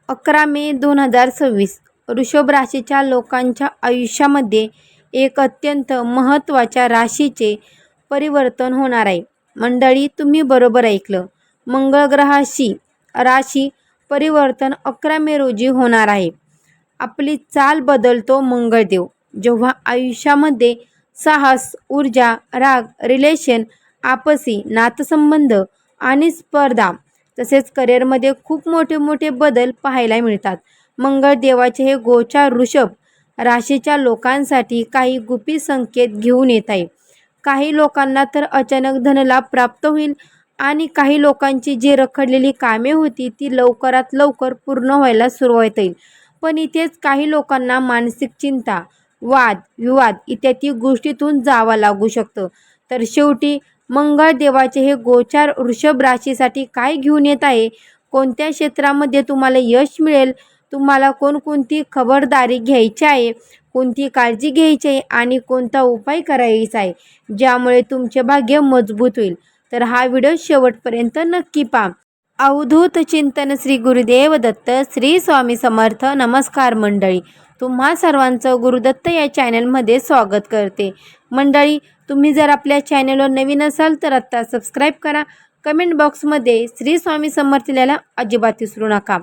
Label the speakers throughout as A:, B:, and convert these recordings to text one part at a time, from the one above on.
A: 11 मे 2026 वृषभ राशीच्या लोकांच्या आयुष्यामध्ये एक अत्यंत महत्त्वाच्या राशीचे परिवर्तन होणार आहे. मंडळी, तुम्ही बरोबर ऐकलं. मंगळ ग्रहाशी राशी परिवर्तन 11 मे रोजी होणार आहे. आपली चाल बदलतो मंगळदेव. जेव्हा आयुष्यामध्ये साहस, ऊर्जा, राग, रिलेशन, आपसी नातसंबंध आणि स्पर्धा तसेच करिअरमध्ये खूप मोठे मोठे बदल पाहायला मिळतात. मंगळ देवाचे हे गोचार वृषभ राशीच्या लोकांसाठी काही गुपित संकेत घेऊन येत आहे. काही लोकांना तर अचानक धनलाभ प्राप्त होईल आणि काही लोकांची जी रखडलेली कामे होती ती लवकरात लवकर पूर्ण व्हायला सुरुवात होईल. पण इथेच काही लोकांना मानसिक चिंता, वाद विवाद इत्यादी गोष्टीतून जावं लागू शकतं. तर शेवटी मंगळ देवाचे हे गोचार वृषभ राशीसाठी काय घेऊन येत आहे, कोणत्या क्षेत्रामध्ये तुम्हाला यश मिळेल, तुम्हाला कोणकोणती खबरदारी घ्यायची आहे, कोणती काळजी घ्यायची आहे आणि कोणता उपाय करायचा आहे ज्यामुळे तुमचे भाग्य मजबूत होईल, तर हा व्हिडिओ शेवटपर्यंत नक्की पहा. अवधूत चिंतन श्री गुरुदेव दत्त. श्री स्वामी समर्थ. नमस्कार मंडळी, तुम्हा सर्वांचं गुरुदत्त या चॅनलमध्ये स्वागत करते. मंडळी, तुम्ही जर आपल्या चॅनलवर नवीन असाल तर आत्ता सबस्क्राईब करा. कमेंट बॉक्समध्ये श्री स्वामी समर्थ लिहायला अजिबात विसरू नका.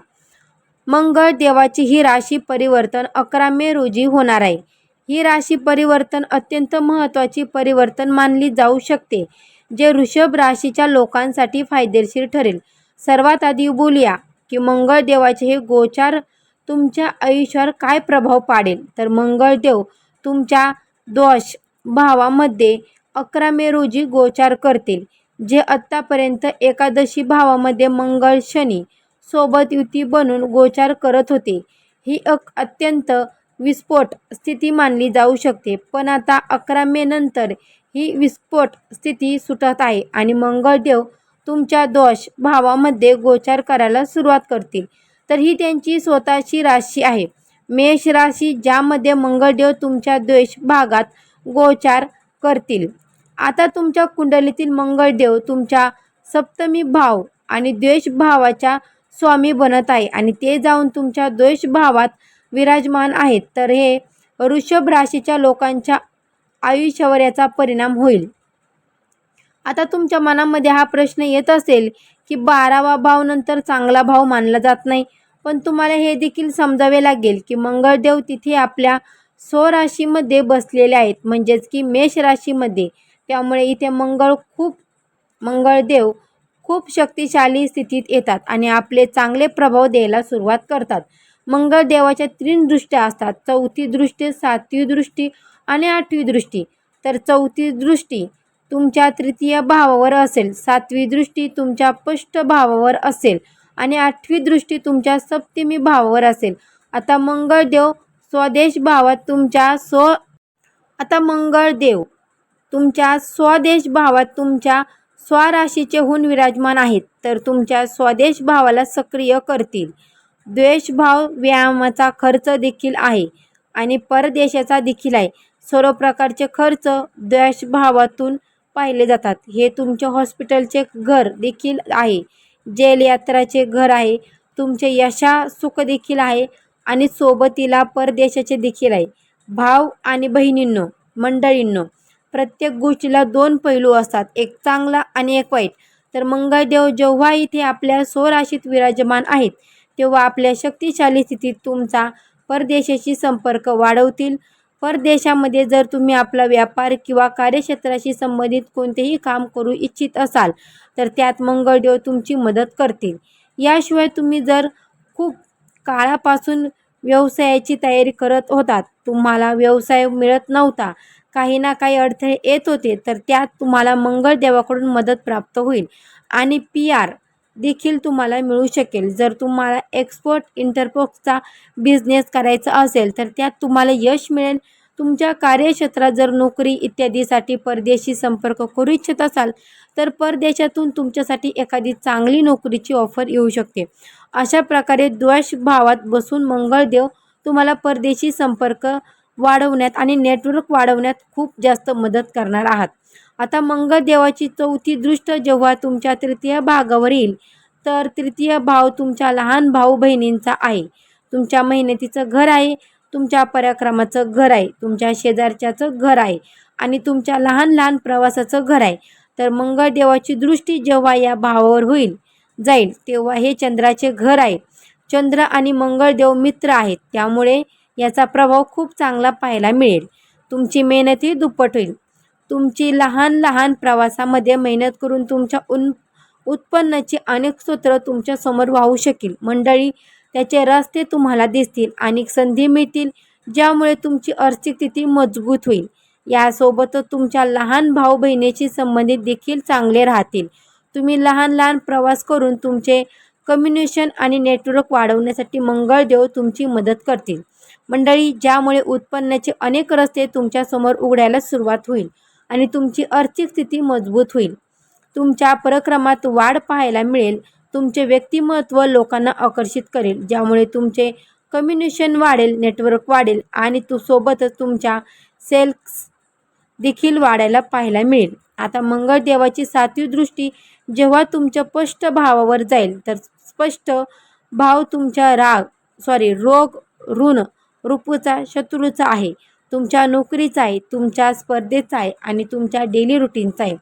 A: मंगळ देवाची ही राशी परिवर्तन 11 मे रोजी होणार आहे. ही राशी परिवर्तन अत्यंत महत्त्वाची परिवर्तन मानली जाऊ शकते, जे वृषभ राशीच्या लोकांसाठी फायदेशीर ठरेल. सर्वात आधी बोलूया की मंगळ देवाचे हे गोचार तुमच्या आयुष्यावर काय प्रभाव पाडेल. तर मंगळ देव तुमच्या द्वादश भावामध्ये 11 मे रोजी गोचार करतील, जे आत्तापर्यंत एकादशी भावामध्ये मंगळ शनी सोबत युती बनून गोचार करत होते. ही एक अत्यंत विस्फोट स्थिती मानली जाऊ शकते, पण आता 11 मे नंतर ही विस्फोट स्थिती सुटत आहे आणि मंगळदेव तुमच्या द्वादश भावामध्ये गोचार करायला सुरुवात करतील. तर ही त्यांची स्वतःची राशी आहे, मेष राशी, ज्यामध्ये मंगळदेव तुमच्या द्वादश भागात गोचार करतील. आता तुमच्या कुंडलीतील मंगळदेव तुमच्या सप्तमी भाव आणि द्वादश भावाच्या स्वामी बनत आहे आणि ते जाऊन तुमच्या द्वादश भावात विराजमान आहेत. तर हे वृषभ राशीच्या लोकांच्या आयुष्यावर याचा परिणाम होईल. आता तुमच्या मनामध्ये हा प्रश्न येत असेल की 12वा भाव नंतर चांगला भाव मानला जात नाही, पण तुम्हाला हे देखील समजावे लागेल की मंगळदेव तिथे आपल्या स्वराशीमध्ये बसलेले आहेत, म्हणजेच की मेष राशीमध्ये. त्यामुळे इथे मंगळदेव खूप शक्तिशाली स्थितीत येतात आणि आपले चांगले प्रभाव द्यायला सुरुवात करतात. मंगळदेवाच्या 3 दृष्ट्या असतात: चौथी दृष्टी, 7वी दृष्टी आणि 8वी दृष्टी. तर चौथी दृष्टी तुमच्या तृतीय भावावर असेल, 7वी दृष्टी तुमच्या पंचम भावावर असेल आणि 8वी दृष्टी तुमच्या सप्तमी भावावर असेल. आता मंगळदेव स्वदेश भावात तुमच्या स्वदेश भावात तुमच्या स्वराशीचे होऊन विराजमान आहेत, तर तुमच्या स्वदेश भावाला सक्रिय करतील. द्वेष भाव व्यायामाचा खर्च देखील आहे आणि परदेशाचा देखील आहे. सर्व प्रकारचे खर्च द्वेष भावातून पाहिले जातात. हे तुमचे हॉस्पिटलचे घर देखील आहे, जेल यात्राचे घर आहे, तुमचे यशा सुख देखील आहे आणि सोबतीला परदेशाचे देखील आहे. भाव आणि बहिणींनो, मंडळींनो, प्रत्येक गोष्टीला 2 पैलू असतात, एक चांगला आणि एक वाईट. तर मंगळदेव जेव्हा इथे आपल्या स्वराशीत विराजमान आहेत तेव्हा आपल्या शक्तिशाली स्थितीत तुमचा परदेशाशी संपर्क वाढवतील. परदेशामध्ये जर तुम्ही आपला व्यापार किंवा कार्यक्षेत्राशी संबंधित कोणतेही काम करू इच्छित असाल तर त्यात मंगळदेव तुमची मदत करतील. याशिवाय तुम्ही जर खूप काळापासून व्यवसायाची तयारी करत होतात, तुम्हाला व्यवसाय मिळत नव्हता, काही ना काही अडथळे येत होते, तर त्यात तुम्हाला मंगळदेवाकडून मदत प्राप्त होईल आणि PR देखील तुम्हाला मिळू शकेल. जर तुम्हाला एक्सपोर्ट इंटरपोर्टचा बिझनेस करायचा असेल तर त्यात तुम्हाला यश मिळेल. तुमच्या कार्यक्षेत्रात जर नोकरी इत्यादीसाठी परदेशी संपर्क करू इच्छित असाल तर परदेशातून तुमच्यासाठी एखादी चांगली नोकरीची ऑफर येऊ शकते. अशा प्रकारे द्वादश भावात बसून मंगळदेव तुम्हाला परदेशी संपर्क वाढवण्यात आणि नेटवर्क वाढवण्यात खूप जास्त मदत करणार आहात. आता मंगळदेवाची 4थी दृष्टी जेव्हा तुमच्या तृतीय भागावर येईल तर तृतीय भाव तुमच्या लहान भाऊ बहिणींचा आहे, तुमच्या मेहनतीचं घर आहे, तुमच्या पराक्रमाचं घर आहे, तुमच्या शेजारच्याचं घर आहे आणि तुमच्या लहान लहान प्रवासाचं घर आहे. तर मंगळदेवाची दृष्टी जेव्हा या भावावर जाईल तेव्हा हे चंद्राचे घर आहे. चंद्र आणि मंगळदेव मित्र आहेत, त्यामुळे याचा प्रभाव खूप चांगला पाहायला मिळेल. तुमची मेहनतही दुप्पट होईल. तुमची लहान लहान प्रवासामध्ये मेहनत करून तुमच्या उत्पन्नाची अनेक स्रोत तुमच्यासमोर वाहू शकेल. मंडळी, त्याचे रस्ते तुम्हाला दिसतील, अनेक संधी मिळतील, ज्यामुळे तुमची आर्थिक स्थिती मजबूत होईल. यासोबतच तुमच्या लहान भाऊ बहिणीशी संबंधित देखील चांगले राहतील. तुम्ही लहान लहान प्रवास करून तुमचे कम्युनिकेशन आणि नेटवर्क वाढवण्यासाठी मंगळदेव तुमची मदत करतील. मंडळी, ज्यामुळे उत्पन्नाचे अनेक रस्ते तुमच्यासमोर उघडायला सुरुवात होईल आणि तुमची आर्थिक स्थिती मजबूत होईल. तुमच्या पराक्रमात वाढ पाहायला मिळेल. तुमचे व्यक्तिमत्व लोकांना आकर्षित करेल, ज्यामुळे तुमचे कम्युनिकेशन वाढेल, नेटवर्क वाढेल आणि सोबतच तुमच्या सेल्स देखील वाढायला पाहायला मिळेल. आता मंगळदेवाची 7वी दृष्टी जेव्हा तुमच्या स्पष्ट भावावर जाईल, तर स्पष्ट भाव तुमच्या रोग, ऋण, रूपूचा, शत्रूचा आहे, तुमच्या नोकरीचा आहे, तुमच्या स्पर्धेचा आहे आणि तुमच्या डेली रुटीनचा आहे.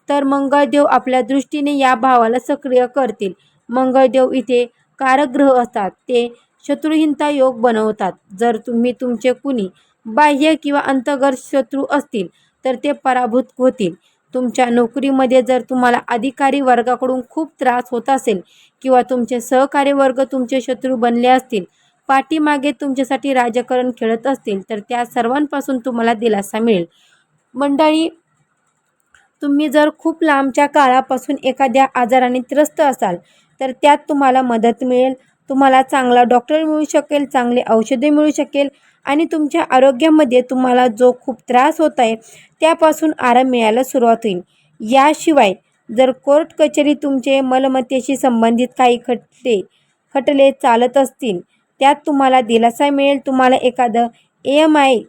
A: तर मंगळदेव आपल्या दृष्टीने या भावाला सक्रिय करतील. मंगळदेव इथे कारग्रह असतात, ते शत्रुहीनता योग बनवतात. जर तुमचे कुणी बाह्य किंवा अंतर्गत शत्रू असतील तर ते पराभूत होतील. तुमच्या नोकरीमध्ये जर तुम्हाला अधिकारी वर्गाकडून खूप त्रास होत असेल किंवा तुमचे सहकारी वर्ग तुमचे शत्रू बनले असतील, पाठीमागे तुमच्यासाठी राजकारण खेळत असतील, तर त्या सर्वांपासून तुम्हाला दिलासा मिळेल. मंडळी, तुम्ही जर खूप लांबच्या काळापासून एखाद्या आजाराने त्रस्त असाल तर त्यात तुम्हाला मदत मिळेल. तुम्हाला चांगला डॉक्टर मिळू शकेल, चांगले औषधे मिळू शकेल आणि तुमच्या आरोग्यामध्ये तुम्हाला जो खूप त्रास होत आहे त्यापासून आराम मिळायला सुरुवात होईल. याशिवाय जर कोर्ट कचेरी तुमचे मालमत्तेशी संबंधित काही खटले चालत असतील, त्यात तुम्हाला दिलासा मिळेल. तुम्हाला एखादं EMI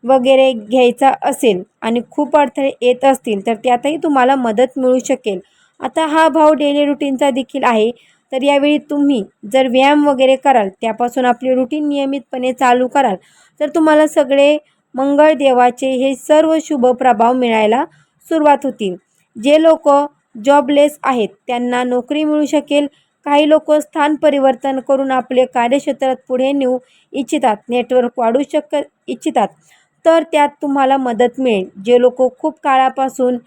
A: वगैरे घ्यायचा असेल आणि खूप अडथळे येत असतील तर त्यातही तुम्हाला मदत मिळू शकेल. आता हा भाव डेली रुटीनचा देखील आहे, तर यावेळी तुम्ही जर व्यायाम वगैरे कराल, त्यापासून आपली रुटीन नियमितपणे चालू कराल, तर तुम्हाला सगळे मंगळदेवाचे हे सर्व शुभ प्रभाव मिळायला सुरुवात होतील. जे लोक जॉबलेस आहेत त्यांना नोकरी मिळू शकेल. काही लोक स्थान परिवर्तन करून आपले कार्यक्षेत्रात पुढे नेऊ इच्छितात, नेटवर्क वाढू इच्छितात, तर त्यात तुम्हाला मदत मिळेल. जे लोक खूप काळापासून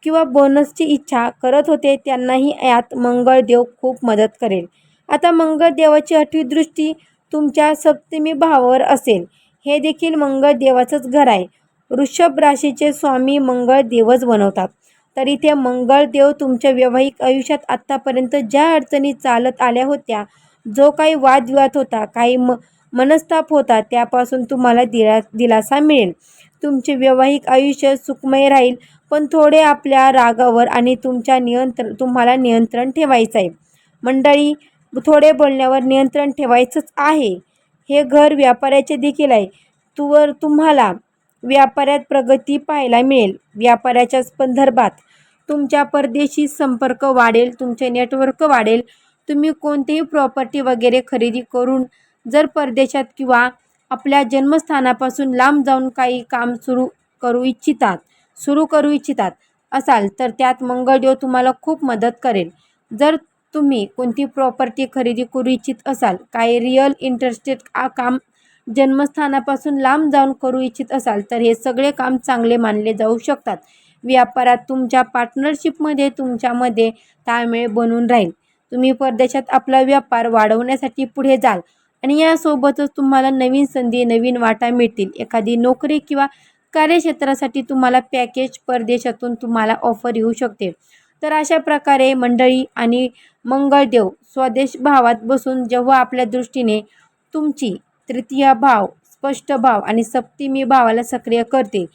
A: किंवा बोनसची इच्छा करत होते त्यांनाही यात मंगळदेव खूप मदत करेल. आता मंगळदेवाची 8वी दृष्टी तुमच्या 7मी भावावर असेल. हे देखील मंगळदेवाचंच घर आहे. वृषभ राशीचे स्वामी मंगळदेवच बनवतात. तर इथे मंगळदेव तुमच्या वैवाहिक आयुष्यात आत्तापर्यंत ज्या अडचणी चालत आल्या होत्या, जो काही वादविवाद होता, काही मनस्ताप होता, त्यापासून तुम्हाला दिलासा मिळेल. तुमचे वैवाहिक आयुष्य सुखमय राहील, पण थोडे आपल्या रागावर आणि तुम्हाला नियंत्रण ठेवायचं आहे. मंडळी, थोडे बोलण्यावर नियंत्रण ठेवायचंच आहे. हे घर व्यापाराचे देखील आहे. तुम्हाला व्यापारात प्रगती पाहायला मिळेल. व्यापाराच्या संदर्भात तुमच्या परदेशी संपर्क वाढेल, तुमचे नेटवर्क वाढेल. तुम्ही कोणतीही प्रॉपर्टी वगैरे खरेदी करून जर परदेशात किंवा आपल्या जन्मस्थानापासून लांब जाऊन काही काम सुरू करू इच्छितात असाल, तर त्यात मंगळदेव तुम्हाला खूप मदत करेल. जर तुम्ही कोणती प्रॉपर्टी खरेदी करू इच्छित असाल, काही रिअल इंटरेस्टेड काम जन्मस्थानापासून लांब जाऊन करू इच्छित असाल, तर हे सगळे काम चांगले मानले जाऊ शकतात. व्यापारात तुमच्या पार्टनरशिपमध्ये तुमच्यामध्ये ताळमेळ बनून राहील. तुम्ही परदेशात आपला व्यापार वाढवण्यासाठी पुढे जाल आणि यासोबतच तुम्हाला नवीन संधी, नवीन वाटा मिळतील. एखादी नोकरी किंवा कार्यक्षेत्रासाठी तुम्हाला पॅकेज परदेशातून तुम्हाला ऑफर येऊ शकते. तर अशा प्रकारे मंडळी, आणि मंगळदेव स्वदेश भावात बसून जेव्हा आपल्या दृष्टीने तुमची तृतीय भाव, स्पष्ट भाव आणि सप्तमी भावाला सक्रिय करते,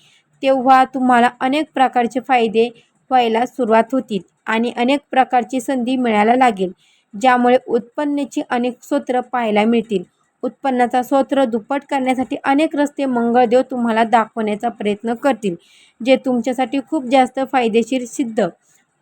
A: तेव्हा तुम्हाला अनेक प्रकारचे फायदे व्हायला सुरुवात होतील आणि अनेक प्रकारची संधी मिळायला लागेल, ज्यामुळे उत्पन्नाची अनेक स्रोत पाहायला मिळतील. उत्पन्नाचा स्रोत दुप्पट करण्यासाठी अनेक रस्ते मंगळदेव तुम्हाला दाखवण्याचा प्रयत्न करतील, जे तुमच्यासाठी खूप जास्त फायदेशीर सिद्ध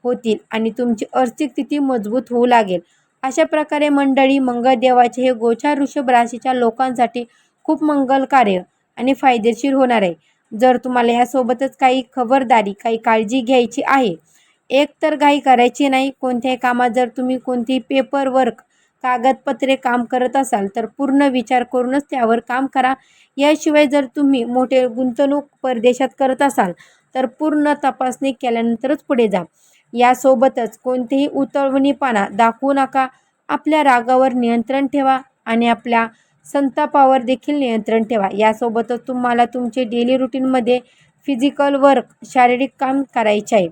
A: होतील आणि तुमची आर्थिक स्थिती मजबूत होऊ लागेल. अशा प्रकारे मंडळी, मंगळदेवाचे हे गोचार वृषभ राशीच्या लोकांसाठी खूप मंगलकार्य आणि फायदेशीर होणार आहे. जर तुम्हाला यासोबतच काही खबरदारी, काही काळजी घ्यायची आहे. एक तर घाई करायची नाही. कोणत्याही कामात जर तुम्ही कोणतीही पेपर वर्क, कागदपत्रे काम करत असाल तर पूर्ण विचार करूनच त्यावर काम करा. याशिवाय जर तुम्ही मोठे गुंतवणूक परदेशात करत असाल तर पूर्ण तपासणी केल्यानंतरच पुढे जा. यासोबतच कोणतेही उतावळेपणा दाखवू नका. आपल्या रागावर नियंत्रण ठेवा आणि आपल्या संतापावर देखील नियंत्रण ठेवा. यासोबतच तुम्हाला तुमचे डेली रुटीनमध्ये फिजिकल वर्क, शारीरिक काम करायचे आहे.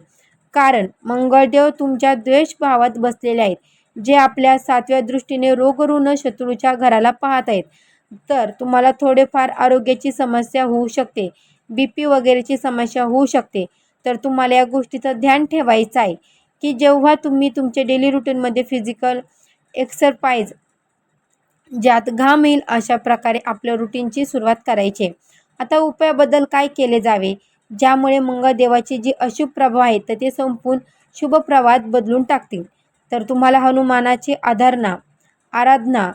A: कारण मंगळदेव तुमच्या द्वेष भावात बसलेले आहेत, जे आपल्या 7व्या दृष्टीने रोगऋण शत्रूच्या घराला पाहत आहेत. तर तुम्हाला थोडेफार आरोग्याची समस्या होऊ शकते, BP वगैरेची समस्या होऊ शकते. तर तुम्हाला या गोष्टीचं ध्यान ठेवायचं आहे की जेव्हा तुम्ही तुमच्या डेली रुटीनमध्ये फिजिकल एक्सरसाइज, ज्यात घाम येईल अशा प्रकारे आपल्या रुटीनची सुरुवात करायची आहे. आता उपायाबद्दल काय केले जावे, ज्यामुळे मंगळदेवाचे जे अशुभ प्रभाव आहेत तर ते संपून शुभ प्रभावात बदलून टाकतील. तर तुम्हाला हनुमानाची आराधना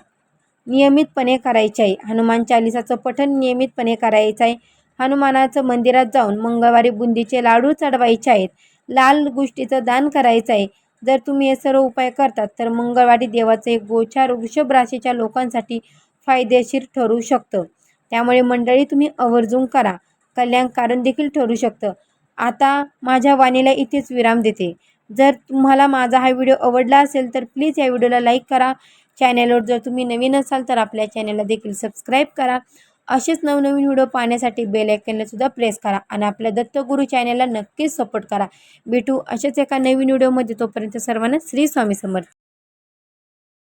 A: नियमितपणे करायची आहे. हनुमान चालिसाचं पठण नियमितपणे करायचं आहे. हनुमानाचं मंदिरात जाऊन मंगळवारी बुंदीचे लाडू चढवायचे आहेत. लाल गोष्टीचं दान करायचं आहे. जर तुम्ही हे सर्व उपाय करतात तर मंगळवारी देवाचे एक गोचार वृषभ राशीच्या लोकांसाठी फायदेशीर ठरू शकतं. त्यामुळे मंडळी तुम्ही आवर्जून करा. कल्याणकारण देखील ठरू शकतं. आता माझ्या वाणीला इथेच विराम देते. जर तुम्हाला माझा हा व्हिडिओ आवडला असेल तर प्लीज या व्हिडिओला लाईक करा. चॅनलवर जर तुम्ही नवीन असाल तर आपल्या चॅनलला देखील सबस्क्राईब करा. असेच नवनवीन व्हिडिओ पाहण्यासाठी बेल आयकॉनला सुद्धा प्रेस करा आणि आपल्या दत्तगुरू चॅनलला नक्कीच सपोर्ट करा. भेटू अशाच एका नवीन व्हिडिओमध्ये. तोपर्यंत सर्वांना श्री स्वामी समर्थ.